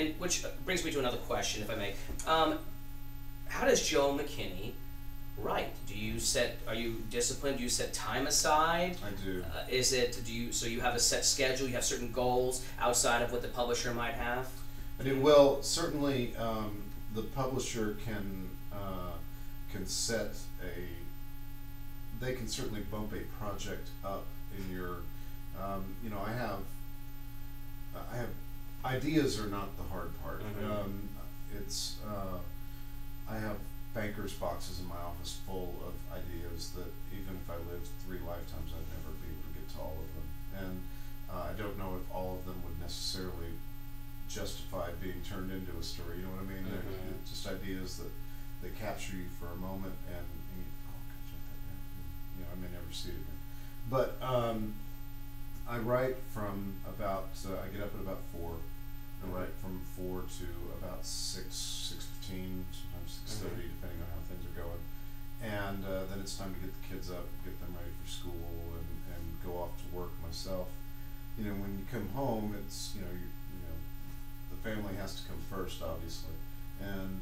And which brings me to another question, if I may. How does Joe McKinney write? Are you disciplined? Do you set time aside? I do. So you have a set schedule, you have certain goals outside of what the publisher might have? I do. Well, certainly the publisher can set they can certainly bump a project up in your, I have ideas are not the hard part. I have banker's boxes in my office full of ideas that even if I lived 3 lifetimes, I'd never be able to get to all of them. And I don't know if all of them would necessarily justify being turned into a story. You know what I mean? They're just ideas that capture you for a moment, and you, oh, I could jot that down. I may never see it again. But I write from about I get up at about 4. I write from 4 to about 6:15, sometimes 6:30, depending on how things are going. And then it's time to get the kids up, get them ready for school, and go off to work myself. When you come home, it's the family has to come first, obviously, and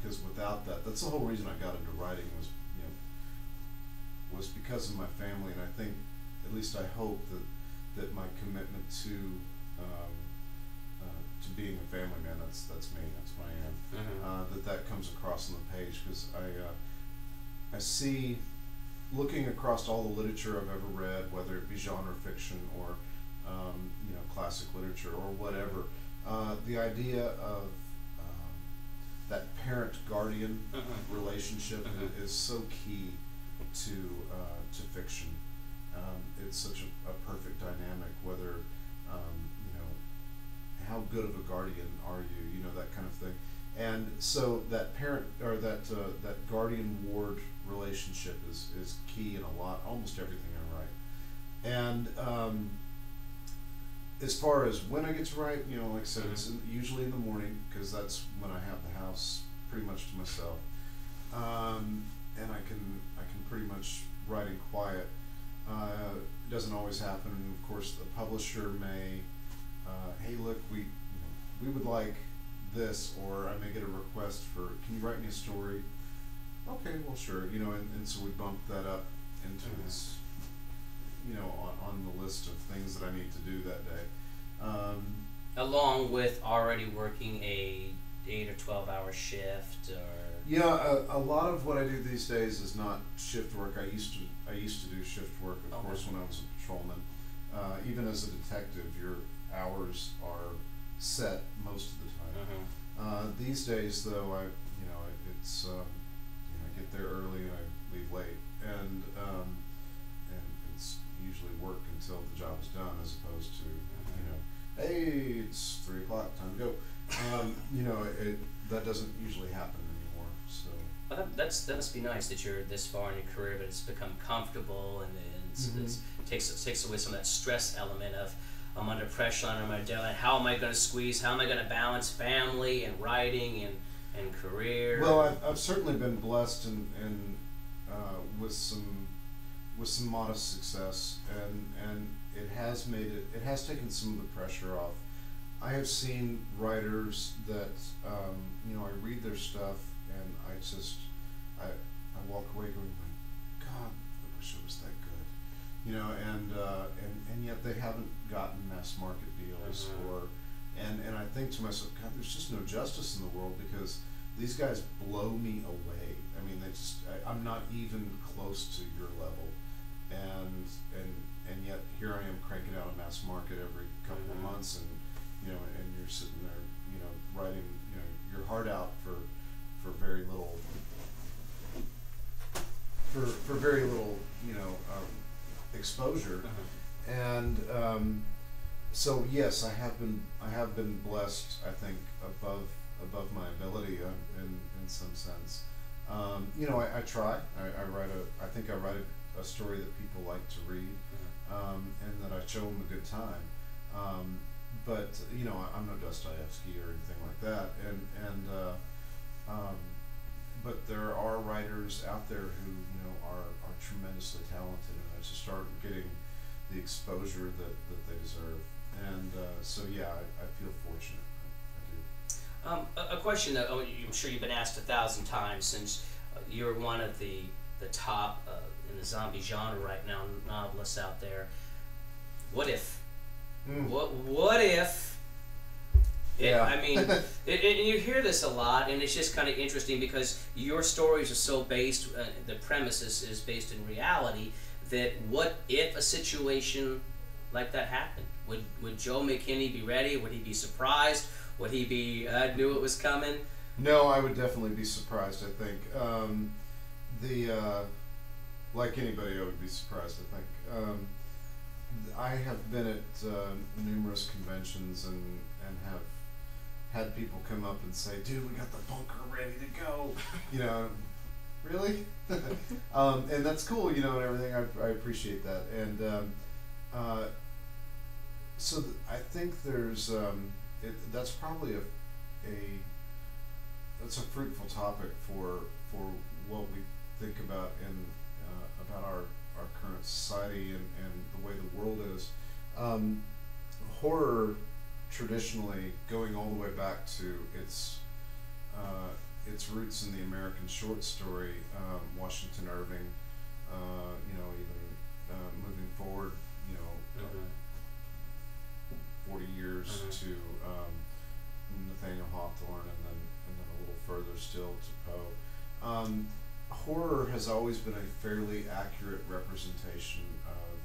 because without that, that's the whole reason I got into writing was because of my family, and I think, at least I hope that my commitment to being a family man, that's me, that's what I am, that comes across on the page, because I see, looking across all the literature I've ever read, whether it be genre fiction or classic literature or whatever, the idea of that parent-guardian relationship is so key to fiction. It's such a perfect dynamic, whether how good of a guardian are you, that kind of thing. And so that parent or that guardian ward relationship is key in almost everything I write. And as far as when I get to write, like I said, it's usually in the morning, because that's when I have the house pretty much to myself, and I can pretty much write in quiet. It doesn't always happen, and of course the publisher may, hey, look, we would like this, or I may get a request for, can you write me a story? Okay, well, sure, and so we bump that up into this, on the list of things that I need to do that day. Along with already working a 8 or 12-hour shift, or yeah, a lot of what I do these days is not shift work. I used to do shift work, of course, when I was a patrolman. Even as a detective, your hours are set most of the time. These days, though, I get there early and I leave late, and it's usually work until the job is done, as opposed to hey, it's 3 o'clock, time to go. That doesn't usually happen anymore. So that must be nice that you're this far in your career, but it's become comfortable, and it takes away some of that stress element of, I'm under pressure, under my deadline. How am I going to squeeze? How am I going to balance family and writing and career? Well, I've certainly been blessed and with some modest success, and it has taken some of the pressure off. I have seen writers that I read their stuff, and I walk away going, my God, I wish it was that good, and yet they haven't gotten mass market deals, and I think to myself, God, there's just no justice in the world, because these guys blow me away. I mean, I'm not even close to your level, and yet here I am cranking out a mass market every couple of months, and you're sitting there, writing, your heart out for very little, for very little, exposure, and so yes, I have been blessed, I think, above my ability in some sense. I try. I think I write a story that people like to read, and that I show them a good time. But I'm no Dostoevsky or anything like that, but there are writers out there who are tremendously talented, and I just start getting the exposure that they deserve, and so yeah, I feel fortunate. question that I'm sure you've been asked 1,000 times, since you're one of the top in the zombie genre right now novelists out there. What if? What if? Yeah. I mean, and you hear this a lot, and it's just kind of interesting because your stories are so based. The premise is based in reality. That what if a situation like that happened? Would Joe McKinney be ready? Would he be surprised? Would he be knew it was coming? No, I would definitely be surprised. I think like anybody, I would be surprised. I think I have been at numerous conventions and have had people come up and say, "Dude, we got the bunker ready to go." You know, really? And that's cool, you know, and everything. I appreciate that. And so I think there's that's probably that's a fruitful topic for what we think about in about our current society and the way the world is. Horror traditionally, going all the way back to its roots in the American short story, Washington Irving, you know, even moving forward, you know, 40 years to Nathaniel Hawthorne, and then a little further still to Poe. Horror has always been a fairly accurate representation of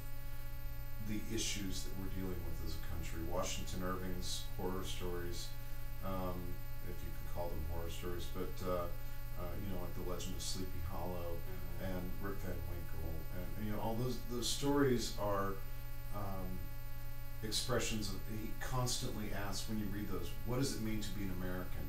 the issues that we're dealing with as a country. Washington Irving's horror stories, if you can call them horror stories, but you know, like The Legend of Sleepy Hollow and Rip Van Winkle, and you know, all those stories are expressions of. He constantly asks, when you read those, what does it mean to be an American?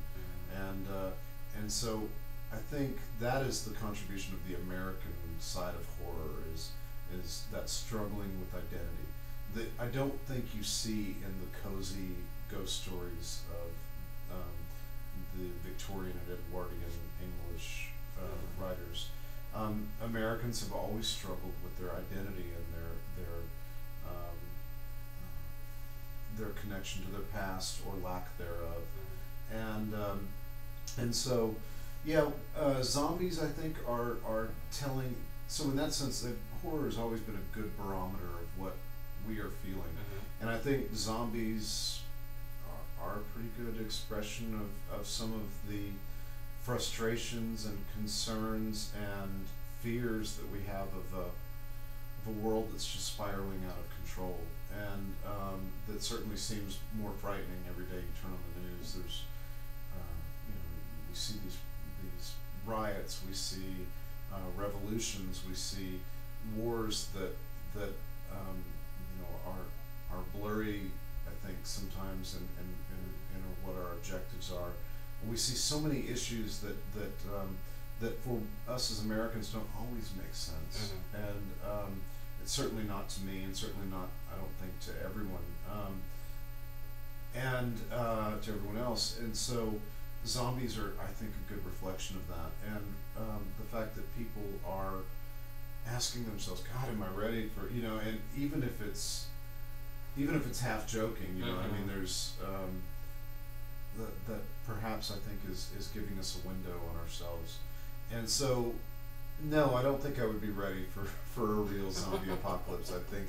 And so I think that is the contribution of the American side of horror, is that struggling with identity that I don't think you see in the cozy ghost stories of the Victorian and Edwardian English writers. Americans have always struggled with their identity and their connection to their past or lack thereof, and so yeah, zombies, I think, are telling. So in that sense, horror has always been a good barometer of what we are feeling, and I think zombies are a pretty good expression of some of the frustrations and concerns and fears that we have of a world that's just spiraling out of control, and that certainly seems more frightening every day you turn on the news. There's you know, we see these riots, we see revolutions, we see wars that you know, are blurry, I think, sometimes in what our objectives are. We see so many issues that for us as Americans don't always make sense, and it's certainly not to me, and certainly not, I don't think, to everyone, and to everyone else. And so zombies are, I think, a good reflection of that, and the fact that people are asking themselves, God, am I ready for, you know, and even if it's half joking, you know, I mean, there's that perhaps, I think, is giving us a window on ourselves. And so no, I don't think I would be ready for a real zombie apocalypse. I think